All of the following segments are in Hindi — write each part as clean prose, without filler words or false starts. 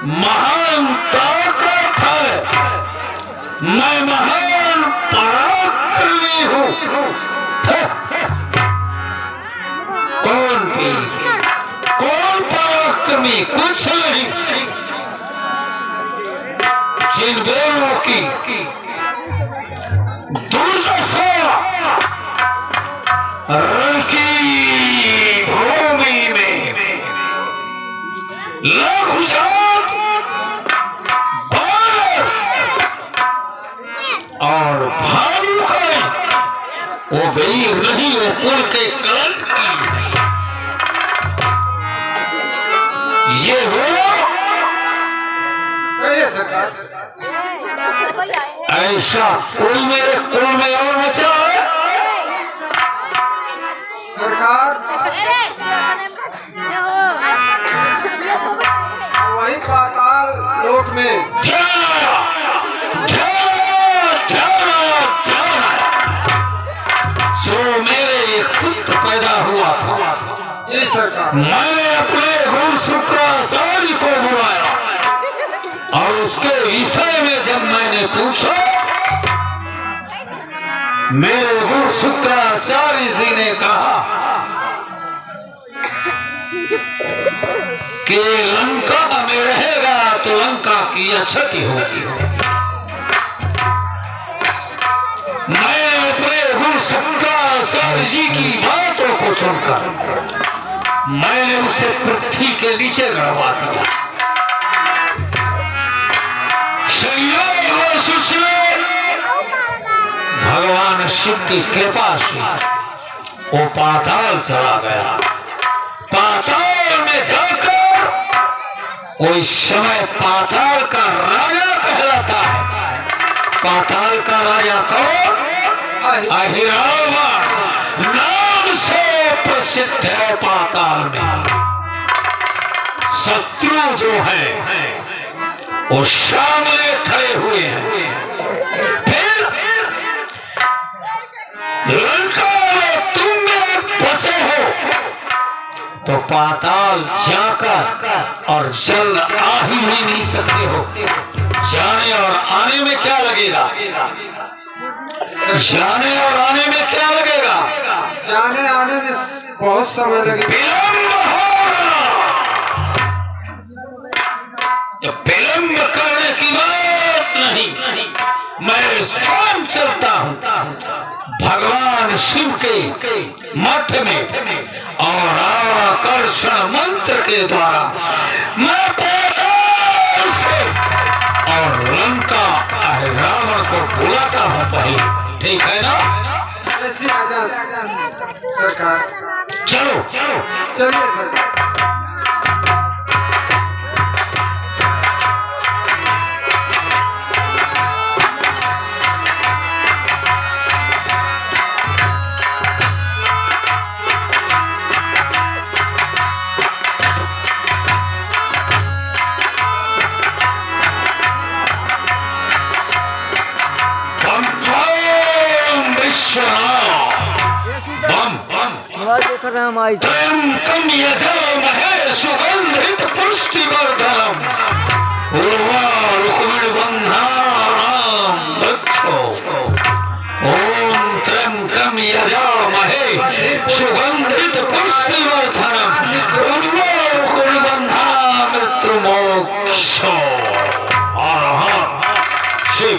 महान ताकत है, मैं महान पराक्रमी हूँ। कौन पीर, कौन पराक्रमी? कुछ नहीं। जिन बेरों की दुर्दशा रण की भूमि में लघुजात बानर और भालू करें, वो वीर नहीं, वो कुल के कलंकी। ये वो ऐसा कोई मेरे कुल में और बचा है सरकार? वही पाताल लोक में सो मेरे एक पुत्र पैदा हुआ था। जी सरकार। मैंने अपने गुरु शुक्राचार्य को बुलाया और उसके विषय में जब मैंने पूछा, मेरे गुरु शुक्राचार्य जी ने कहा कि लंका में रहेगा तो लंका की क्षति होगी। मैं अपने गुरु शुक्राचार्य जी की बातों को सुनकर मैंने उसे पृथ्वी के नीचे गड़वा दिया। भगवान शिव की कृपा से वो पाताल चला गया। पाताल में जाकर वो इस समय पाताल का राजा कहलाता है। पाताल का राजा कौन? अहिरावण नाम से प्रसिद्ध है। पाताल में शत्रु जो है वो सामने खड़े हुए हैं। फिर लंका में तुम फंसे हो तो पाताल जाकर और जल्द आ ही नहीं सकते हो। जाने और आने में क्या लगेगा? जाने और आने में क्या लगेगा? जाने आने में बहुत समय लगेगा। विलंब होगा तो विलंब करने की बात नहीं। मैं स्वयं चलता हूँ भगवान शिव के मठ में और आकर्षण मंत्र के द्वारा मैं पाताल से और लंका रावण को बुलाता हूँ पहले। ठीक है ना? ऐसी आजा सरकार। चलो चलिए सरकार। त्र्यंबकं यजामहे सुगंधित पुष्टिवर्धनम् उर्वारुकमिव वृक्षो। ओम त्र्यंबकं यजामहे सुगंधित पुष्टिवर्धनम् उर्वारुकमिव मृत्युमोक्षो। हर हर शिव,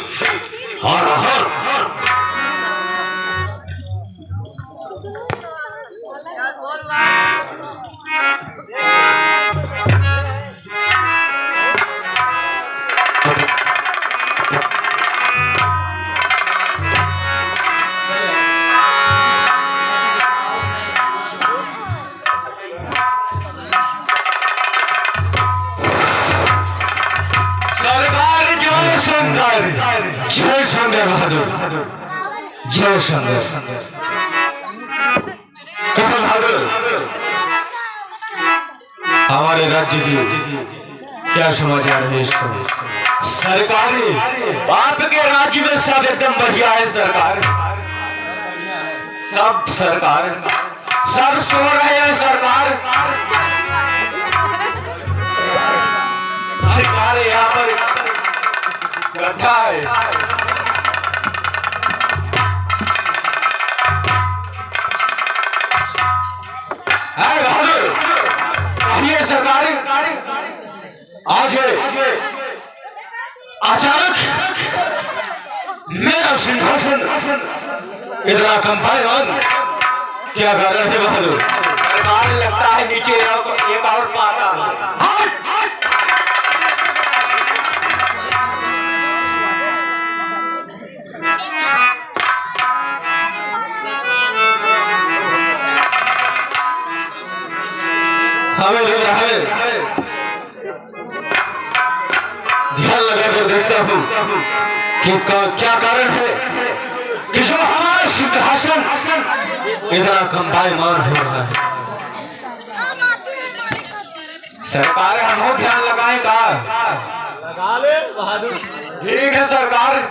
हर हर। जय शंकर बहादुर, जय शंकर। कमल बहादुर, हमारे राज्य की क्या समाचार है इसको? सरकारी आपके राज्य में सब एकदम बढ़िया है सरकार। सब सरकार सब सो रहे हैं सरकार। गड्ढा है। बहादुर, कहिए सरकार, आज अचानक मेरा सिंहासन इतना कंपायमान, क्या कारण है बहादुर? सरकार, लगता है नीचे एक और पाताल है। हमें लग रहा है, ध्यान लगाकर देखता हूँ कि क्या कारण है कि जो हमारा सिंहासन इतना कंपायमान हो रहा है। सरकार, हम ध्यान लगाएं का? लगा ले बहादुर। ठीक है सरकार।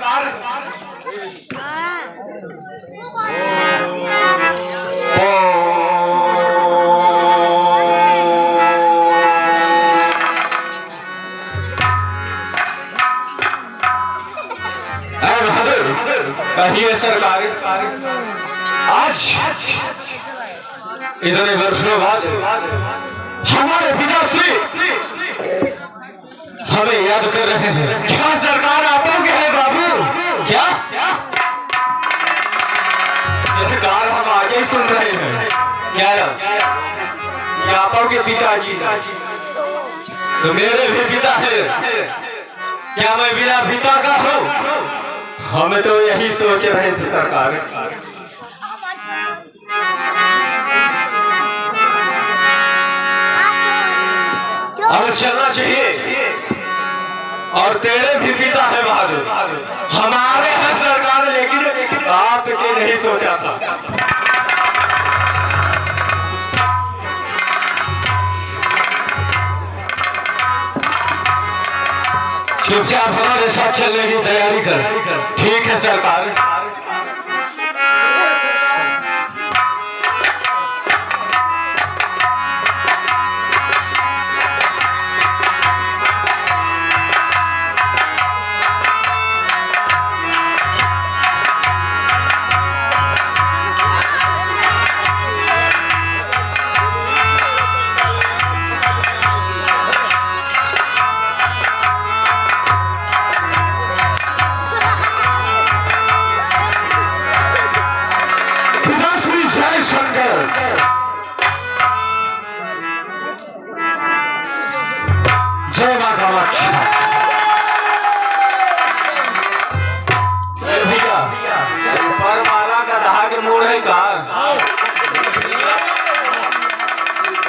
कहिए सरकार, आज इतने वर्षों बाद हमारे पिताश्री हमें याद कर रहे हैं। क्या सरकार आपके हैं बाबू? क्या यह कार हम आगे ही सुन रहे हैं? क्या ये आपके पिताजी तो मेरे भी पिता है? क्या मैं बिना पिता का हूँ? हम तो यही सोच रहे थे सरकार। अब चलना चाहिए। और तेरे भी पिता है बहादुर, हमारे हैं सरकार, लेकिन आपके नहीं सोचा था। चुपचाप हमारे साथ चलने की तैयारी कर। ठीक है सरकार। जय मां कामाक्षी। भैया, ऊपर वाला का दहा के मोड़ है का?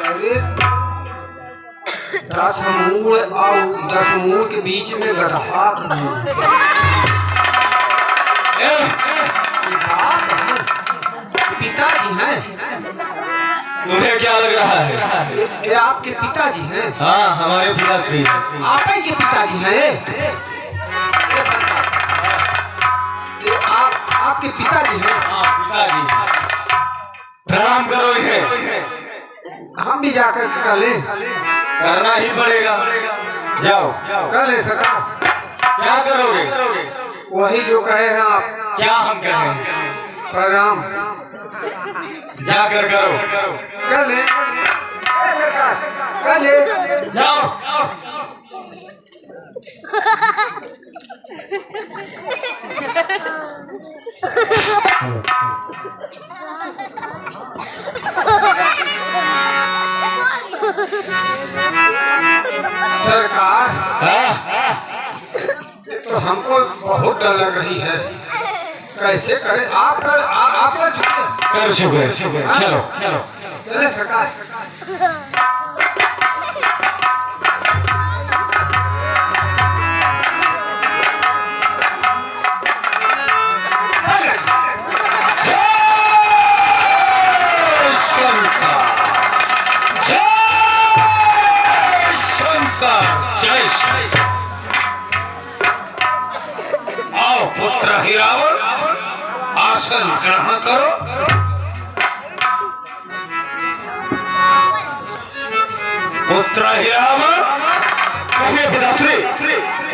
अरे 10 मूड़ और 10 मूड़ के बीच में गड्ढा पिताजी हैं। तुम्हें क्या लग रहा है? ये आपके पिताजी हैं? हाँ, हमारे पिताश्री। आप ही के पिताजी हैं ये आपके पिताजी हैं? हाँ, पिताजी। प्रणाम करो इन्हें। हम भी जाकर कर लें? करना ही पड़ेगा। जाओ कर ले सरकार। क्या करोगे? वही जो कहे हैं आप। क्या हम कहें? प्रणाम। जाकर करो। कर ले सरकार, कर ले। जाओ। सरकार, तो हमको बहुत डर लग रही है। कैसे करें? आप कर चुके। कर चुके। चलो चले सरकार। आओ पुत्र हिरावण, आसन ग्रहण करो। पुत्र हिरावण, कहिए पिताश्री,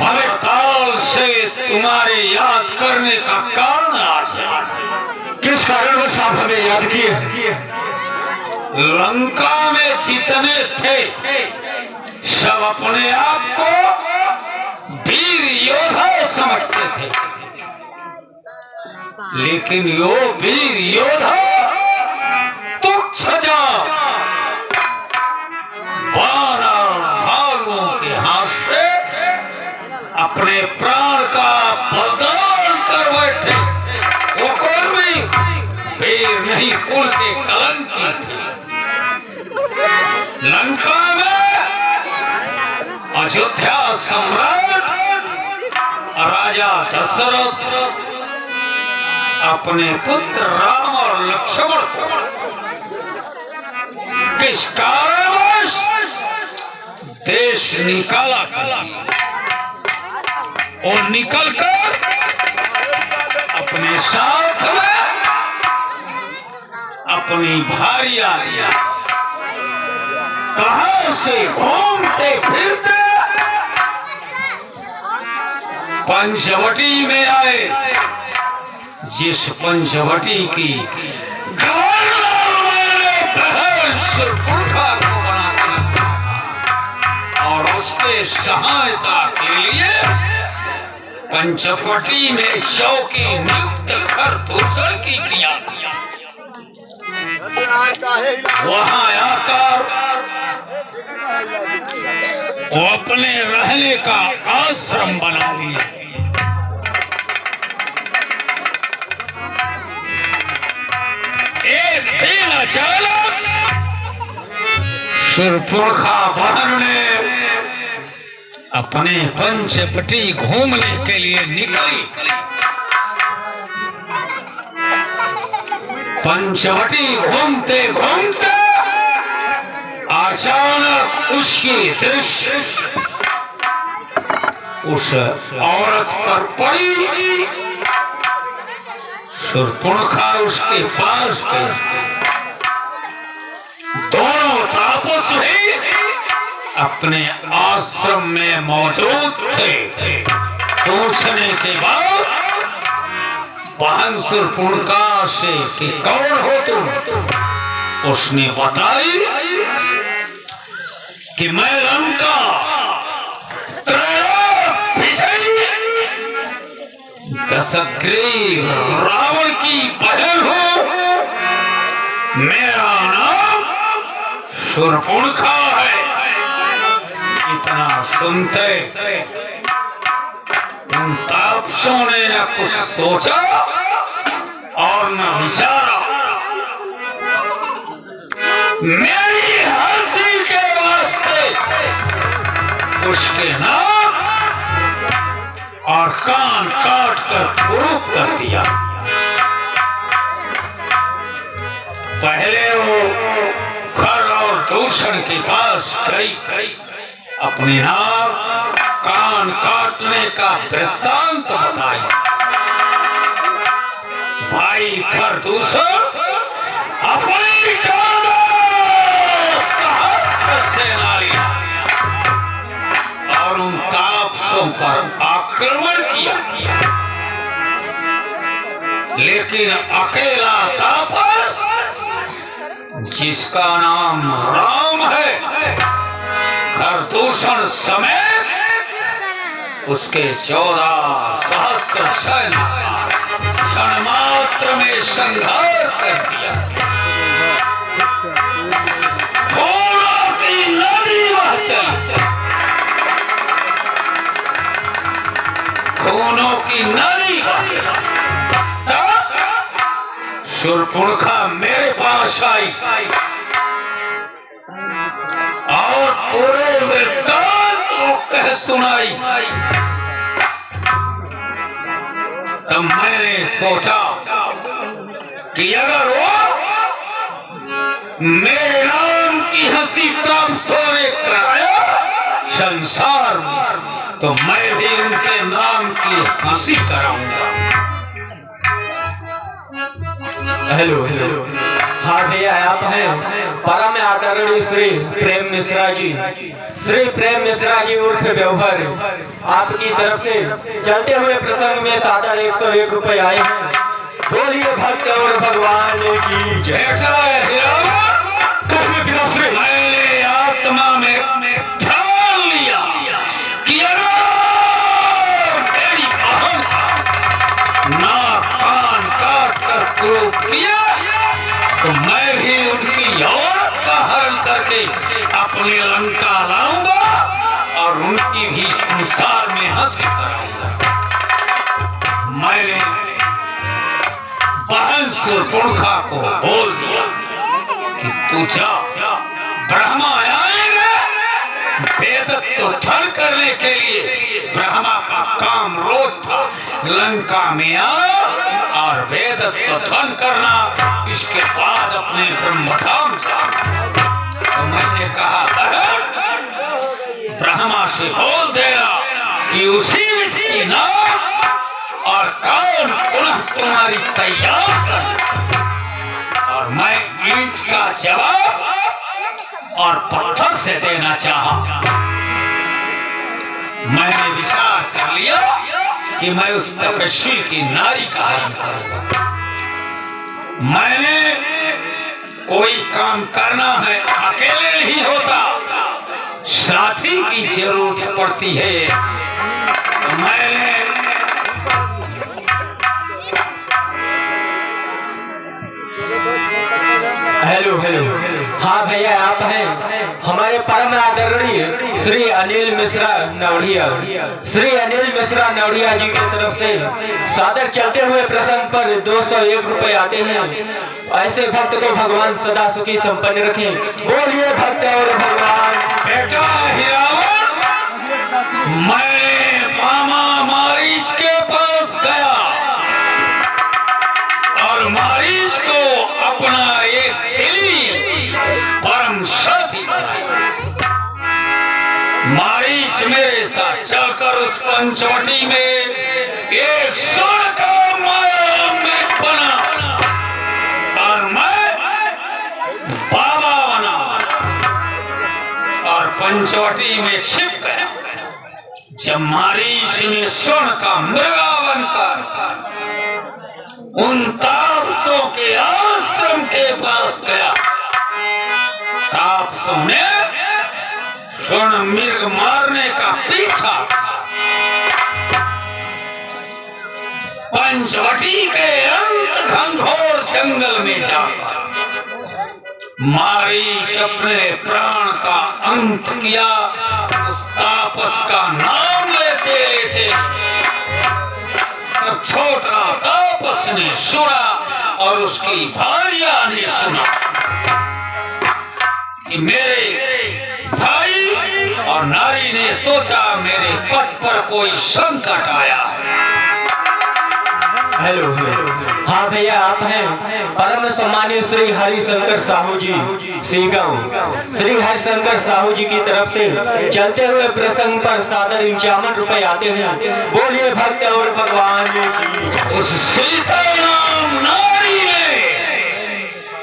भले काल से तुम्हारे याद करने का कारण आज है। किस कारण बस आप हमें याद किए? लंका में जितने थे सब अपने आप को वीर योद्धा समझते थे, लेकिन यो वीर योद्धा तुच्छ जात बाण और भालुओं के हाथ से अपने प्राण का बलिदान कर बैठे। वो कौन भी वीर नहीं, कुल के कलंकी थे। लंका में अयोध्या सम्राट राजा दशरथ अपने पुत्र राम और लक्ष्मण को किस कारणवश देश निकाला और निकलकर अपने साथ में अपनी भारिया कहां से घूमते फिरते पंचवटी में आए, जिस पंचवटी की सुरपुरखा को बनाकर और उसके सहायता के लिए पंचवटी में चौकी नियुक्त कर दूसर की किया। वहां आकर वो अपने रहने का आश्रम बना लिया। एक दिन अचानक सुरपुरखा बहन ने अपने पंचवटी घूमने के लिए निकली। पंचवटी घूमते घूमते अचानक उसकी दृष्टि उस औरत पर पड़ी। सुरपुरखा उसके पास गई। दोनों तापस भी अपने आश्रम में मौजूद थे। पूछने के बाद बहन सुरपुरखा से कि कौन हो तुम, उसने बताई कि मैं लंका दशग्रीव रावण की बहन हूं। मेरा नाम सुरपुरखा है। इतना सुनते उन तापसों ने न कुछ सोचा और न विचारा। मेरी हंसी के वास्ते उसके नाम और कान काट कर कुरूप कर दिया। पहले वो खर और दूषण के पास गई, अपने नाक कान काटने का वृत्तांत बताया। भाई खर दूषण अपनी सेना लिया और उन तापसों पर आक्रमण किया। लेकिन अकेला तापस जिसका नाम राम है, खरदूषण समेत उसके 14 सहस्त्र सैन्य क्षण मात्र में संहार कर दिया। खूनों की नदी बह चली, खूनों की नदी बह। तब सुरपुरखा मेरे पास आई और पूरे वृत्तांत को कह सुनाई। तब मैंने सोचा कि अगर वो मेरे नाम की हंसी तापसों ने कराया संसार में, तो मैं भी उनके नाम की हंसी कराऊंगा। हेलो हेलो, हाँ भैया आप हैं परम आदरणीय श्री प्रेम मिश्रा जी, श्री प्रेम मिश्रा जी उर्फ व्यवहार आपकी तरफ से चलते हुए प्रसंग में सादर 101 रुपए आए हैं। बोलिए भक्त और भगवान की जय। मैंने आत्मा में ठान लिया कि अगर मेरी बहन का नाक कान काट कर क्रूप किया तो मैं भी उनकी औरत का हरण करके अपने लंका लाऊंगा और उनकी भी संसार में हंसी कराऊंगा। मैंने बहन शूर्पणखा को बोल दिया कि तू जा, ब्रह्मा आएंगे वेदत्व ध्वन करने के लिए। ब्रह्मा का काम रोज था लंका में आना और वेदत्व ध्वन करना, इसके बाद अपने ब्रह्मधाम जाना। तो मैंने कहा ब्रह्मा से बोल देना कि उसी विधि की नाम और कान पुनः तुम्हारी तैयार कर, और मैं ईंट का जवाब और पत्थर से देना चाहा। मैंने विचार कर लिया कि मैं उस तपस्वी की नारी का हरण करूंगा। मैंने कोई काम करना है अकेले नहीं होता, साथी की जरूरत पड़ती है। तो मैंने हेलो हेलो, हाँ भैया आप हैं हमारे परम आदरणीय श्री अनिल मिश्रा नवड़िया। श्री अनिल मिश्रा नवड़िया जी की तरफ से सादर चलते हुए प्रसंग पर 201 रुपए आते हैं। ऐसे भक्त को भगवान सदा सुखी संपन्न रखें। बोलिए भक्त और भगवान। बेटा हिरावन, मैं मामा मारीच के पास गया और मारीच को अपना एक दिली परम साथी बनाया। मारीच मेरे साथ चलकर उस पंचवटी में एक स्वर्ण का माया में बना और मैं बाबा बना और पंचवटी में छिप गया। जब मारीच ने स्वर्ण का मृगा बनकर उन तापसों के आश्रम के पास गया, तापसों ने स्वर्ण मृग मारने का पीछा पंचवटी के अंत घनघोर जंगल में जाकर मारीच अपने प्राण का अंत किया। उस तापस का नाम लेते लेते तब छोटा तापस ने सुना और उसकी भार्या ने सुना कि मेरे भाई, और नारी ने सोचा मेरे पद पर कोई संकट आया है। हेलो हेलो, हाँ भैया आप हैं परम सम्मानित श्री हरिशंकर साहू जी सीगांव। श्री हरिशंकर साहू जी की तरफ से चलते हुए प्रसंग पर सादर 51 रुपए आते हैं। बोलिए भक्त और भगवान की। उस सीता नाम नारी ने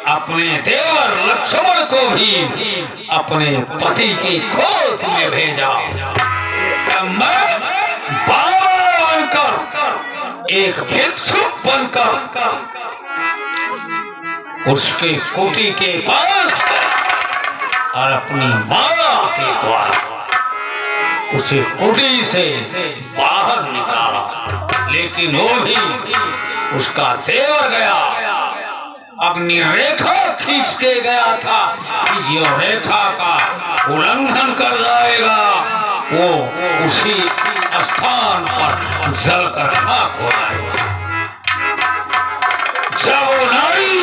अपने देवर लक्ष्मण को भी अपने पति की खोज में भेजा। मैं बाबा बनकर एक भिक्षुक बनकर उसके कुटी के पास गया और अपनी माला के द्वारा उसे कुटी से बाहर निकाला, लेकिन वो भी उसका देवर गया अग्नि रेखा खींच के गया था कि जो रेखा का उल्लंघन कर जाएगा वो उसी स्थान पर जलकर खाक हो जाएगा। जब वो नारी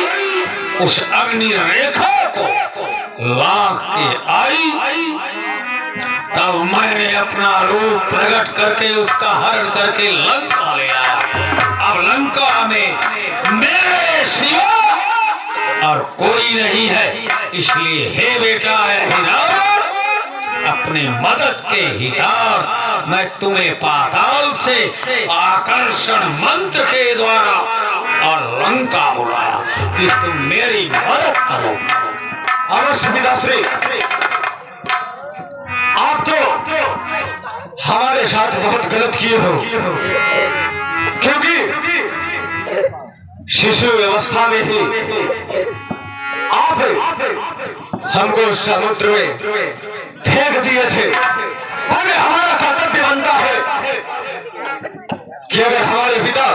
उस अग्नि रेखा को लांघ के आई तब मैंने अपना रूप प्रकट करके उसका हरण करके लंका ले आया। अब लंका में मेरे सिवा और कोई नहीं है, इसलिए हे बेटा हिरावन, अपने मदद के हितार्थ मैं तुम्हें पाताल से आकर्षण मंत्र के द्वारा और लंका बुलाया कि तुम मेरी मदद करो। अवश्य पिताश्री, आप तो हमारे साथ बहुत गलत किए हो, क्योंकि शिशु अवस्था में ही आप हमको समुद्र में फेंक दिए थे। अगर हमारा कर्तव्य बनता है कि अगर हमारे पिता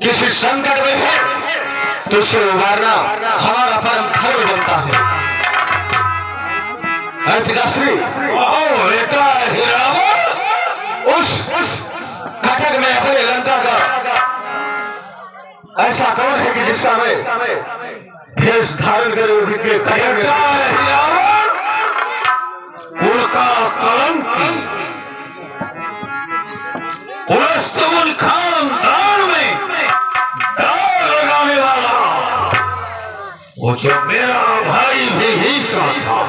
किसी संकट में है तो उससे उबारना हमारा परम धर्म बनता है। अरे पिताश्री, बेटा हिरावण, उस कटक में अपने लंका का ऐसा कौन है कि जिसका मैं भेष धारण करके बेटा हिरावण, कुल का कलंकी, पुलस्तमुल खानदान में दाग लगाने वाला, वो जो मेरा भाई विभीषण था,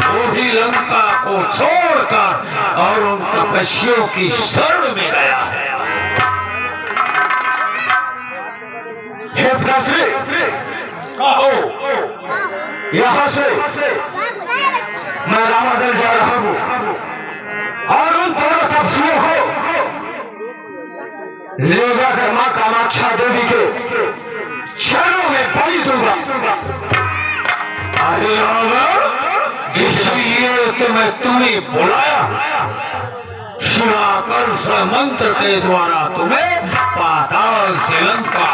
वो भी लंका को छोड़कर और उन तपस्वियों की शरण में गया है। हे पिताश्री, कहो यहाँ से मैं रामादल जा रहा हूँ और उन दोनों तपस्वियों को ले जाकर मां कामाक्षा देवी के चरणों में बलि दूंगा। अरे रावण, जिसलिए तुम्हें बुलाया, शिवाकर्षण मंत्र के द्वारा तुम्हें पाताल से लंका,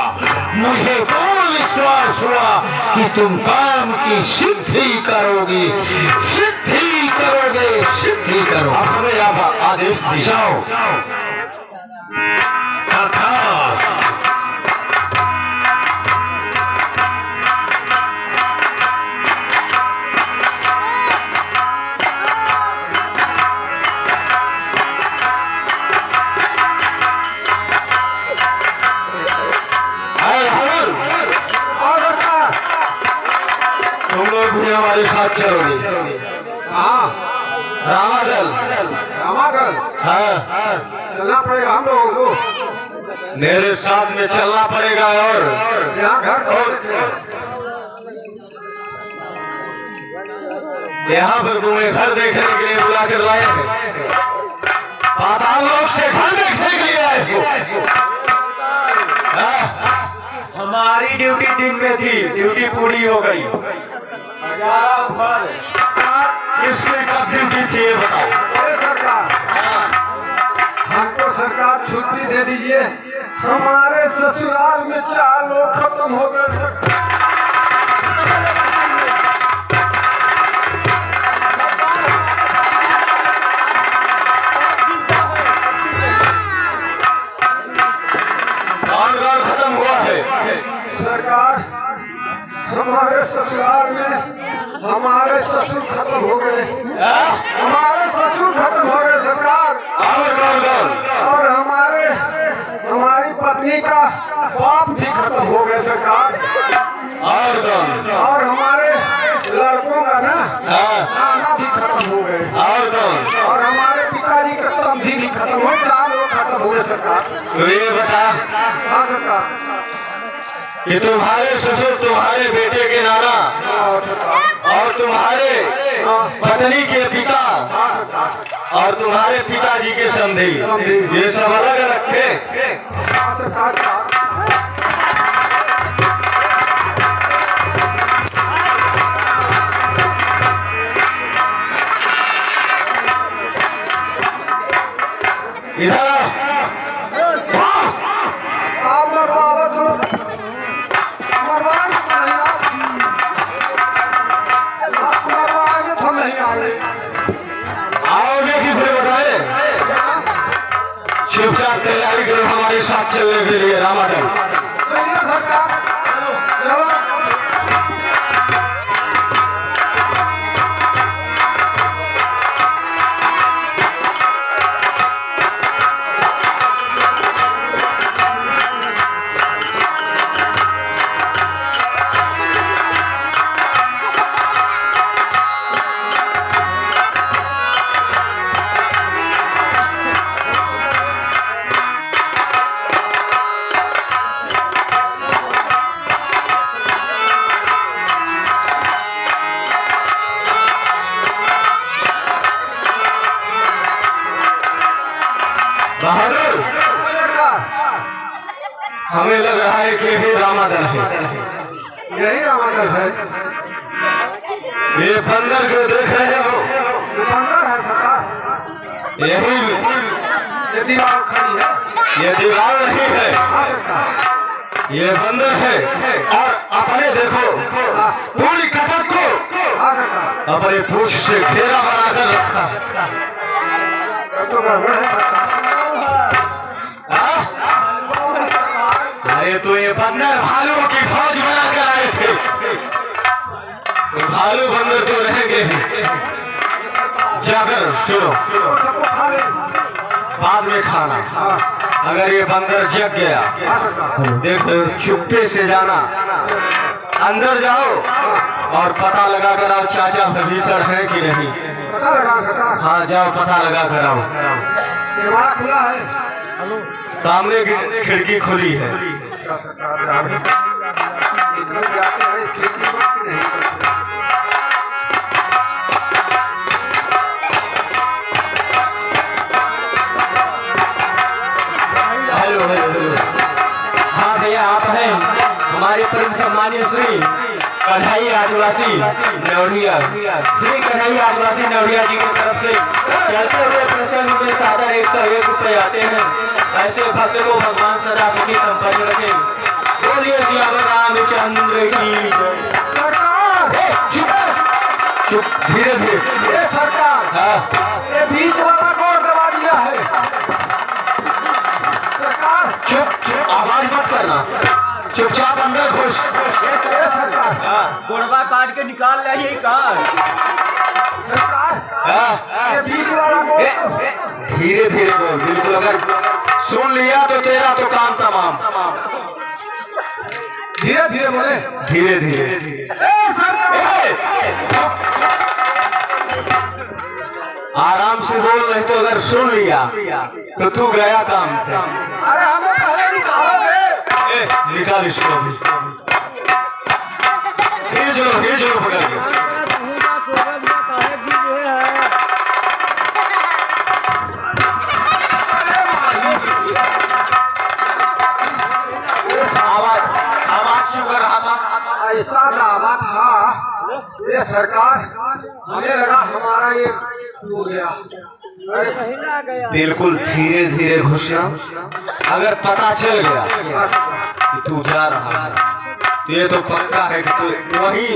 मुझे पूर्ण विश्वास हुआ कि तुम काम की सिद्धि करोगे, सिद्धि करोगे, सिद्धि करोगे। अब हमें यहाँ आदेश दिशाओ तथास्तु। तुम लोग भी हमारे साथ चलोगे? हाँ, रामादल, रामादल, हाँ, चलना पड़ेगा हम लोगों को। मेरे साथ में चलना पड़ेगा। और यहाँ घर यहाँ पर तुम्हें घर देखने के लिए बुला कर लाए हैं, पाताल लोक से घर देखने के लिए आए हो। हमारी ड्यूटी दिन में थी, ड्यूटी पूरी हो गई। किसकी कब ड्यूटी थी ये बताओ? अरे सरकार, हमको सरकार छुट्टी दे दीजिए, हमारे ससुराल में 4 लोग खत्म हो गए सरकार। कौन खत्म हुआ है? सरकार, हमारे ससुराल में हमारे ससुर खत्म हो गए, हमारे ससुर खत्म हो गए सरकार। और कौन? और हमारी पत्नी का बाप भी खत्म हो गए सरकार। और कौन? और हमारे लड़कों का ना हाँ। नाना भी खत्म हो गए। और कौन? और हमारे पिताजी के समधी भी खत्म हो, 4 लोग खत्म हुए सरकार। तो ये बता हाँ सरकार। कि तुम्हारे ससुर तुम्हारे बेटे के नाना हाँ सरकार। और तुम्हारे पत्नी के पिता हाँ सरकार। और तुम्हारे पिताजी के समधी, ये सब अलग अलग थे। हाँ सरकार। इधर आप मरवाओ तो मरवाएंगे तो नहीं, आप मरवाएंगे तो नहीं आएंगे। आओगे कि फिर बताए? चुपचाप तैयारी करो हमारे साथ चलने के लिए। रामादल, चलिए सरकार, चलो। बहादुर, सरकार हमें लग रहा है कि यही रामादल है। यही रामादल है। ये बंदर को देख रहे हो? ये बंदर है सरकार। यही ये दीवार खड़ी है। ये दीवार नहीं है, हाँ सरकार। ये बंदर है। और अपने देखो पूरी कपट को हाँ सरकार। अपने पूंछ से घेरा बनाकर रखा। तो गड़बड़ है सरकार। हाँ? अरे तो ये बंदर भालुओं की फौज बना कर आए थे। तो भालू बंदर तो रहेंगे ही। जाकर सुनो, तो सबको खा ले। बाद में खाना। हाँ अगर ये बंदर जग गया, हाँ सरकार। देखो चुप्पे से जाना, अंदर जाओ और पता लगा कर आओ चाचा भीतर है कि नहीं। पता लगा सरकार। हाँ जाओ, पता लगा कर आओ। दरवाजा खुला है। सामने की खिड़की खुली है। अच्छा सरकार जाने। इतना जाते हैं इस खिड़की में कि नहीं करते? Hello hello hello. हाँ भैया, आप हैं हमारे परम सम्मानीय श्री कन्हई आदिवासी नवड़िया, श्री कन्हई आदिवासी नवड़िया जी की तरफ से चलते हुए प्रसंग में सादर 101 रुपये आते हैं। ऐसे भक्त को भगवान सदा सुखी संपन्न रखे। बोलिए सियावर रामचंद्र की जय। सरकार चुप, धीरे धीरे। ये सरकार हाँ ये बीच वाला कौन दबा दिया है? सरकार चुप, आवाज मत करना, चुपचाप अंदर घुस। ये सरकार गोड़वा काट के निकाल लाइए कार। सरकार हाँ? ये बीच वाला कौन? धीरे धीरे बोल, बिल्कुल। अगर सुन लिया तो तेरा तो काम तमाम। धीरे धीरे बोले। धीरे धीरे। ए सरकार आराम से बोल, नहीं तो अगर सुन लिया तो तू गया काम से। अरे हमें पहले निकालोगे। निकाल इसको भी। हिज लो पकड़ के। आवाज क्यों कर रहा था? ऐसा दावा था ये सरकार, हमें लगा हमारा ये टूट गया। अरे बिल्कुल धीरे धीरे घुसना। अगर पता चल गया कि तू जा रहा है तो ये तो पक्का है कि तू वही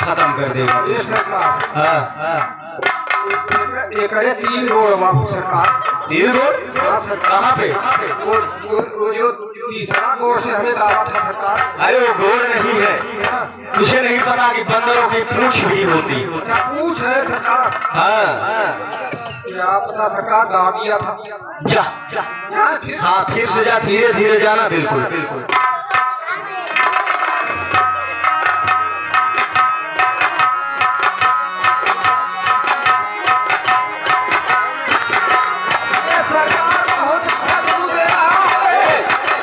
खत्म कर देगा। ये सरकार हाँ, एक है 3 रोड बाबू सरकार। 3 रोड? हाँ सरकार। कहाँ पे? वो जो तीसरा गोड़ से हमें दावा था सरकार। अरे वो गोड़ नहीं है। तुझे नहीं पता कि बंदरों की पूंछ भी होती। क्या पूछ है सरकार? हाँ क्या पता सरकार दावा दिया था। जा। यहाँ फिर हाँ फिर से जा, धीरे धीरे जाना। बिल्कुल बिल्कुल। ये सरकार बहुत बदबू दे रहा है।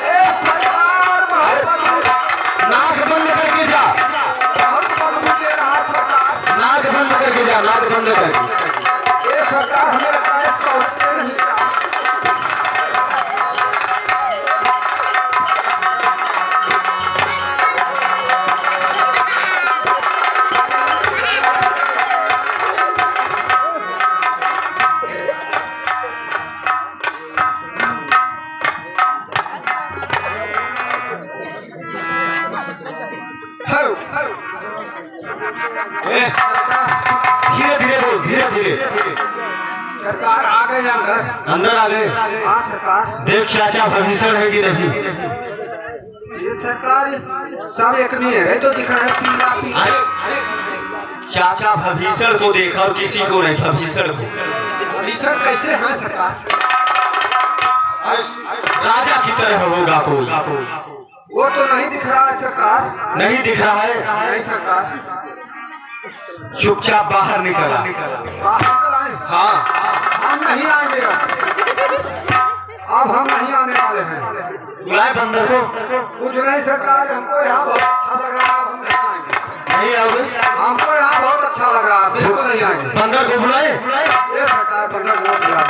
ये सरकार बहुत नाक बंद करके जा, बदबू दे रहा है सरकार। नाक बंद करके जा, नाक बंद करके। ये सरकार हमें लगता है सोचते नहीं क्या। धीरे धीरे बोल, धीरे धीरे। सरकार आ गए अंदर। अंदर आ गए। हाँ सरकार। देख चाचा भविष्य है कि नहीं। ये सरकार सब एक नहीं है जो दिख रहा है पीला पीला। अरे चाचा भविष्य को देखा और किसी को नहीं, भविष्य को। भविष्य कैसे है सरकार? राजा की तरह होगा कोई। वो तो नहीं दिख रहा है सरकार। नहीं दिख रहा है? नहीं सरकार। चुपचाप बाहर निकला। बाहर निकल आए। हाँ हम नहीं आएंगे अब हम नहीं आने वाले हैं। बुलाए बंदर को। कुछ नहीं सरकार, हमको यहाँ बहुत अच्छा लग रहा है। हम नहीं आएंगे। नहीं आओगे? हमको यहाँ बहुत अच्छा लग रहा है। बिल्कुल नहीं आएंगे। बंदर को बुलाए। ये सरकार बंदर बहुत बुला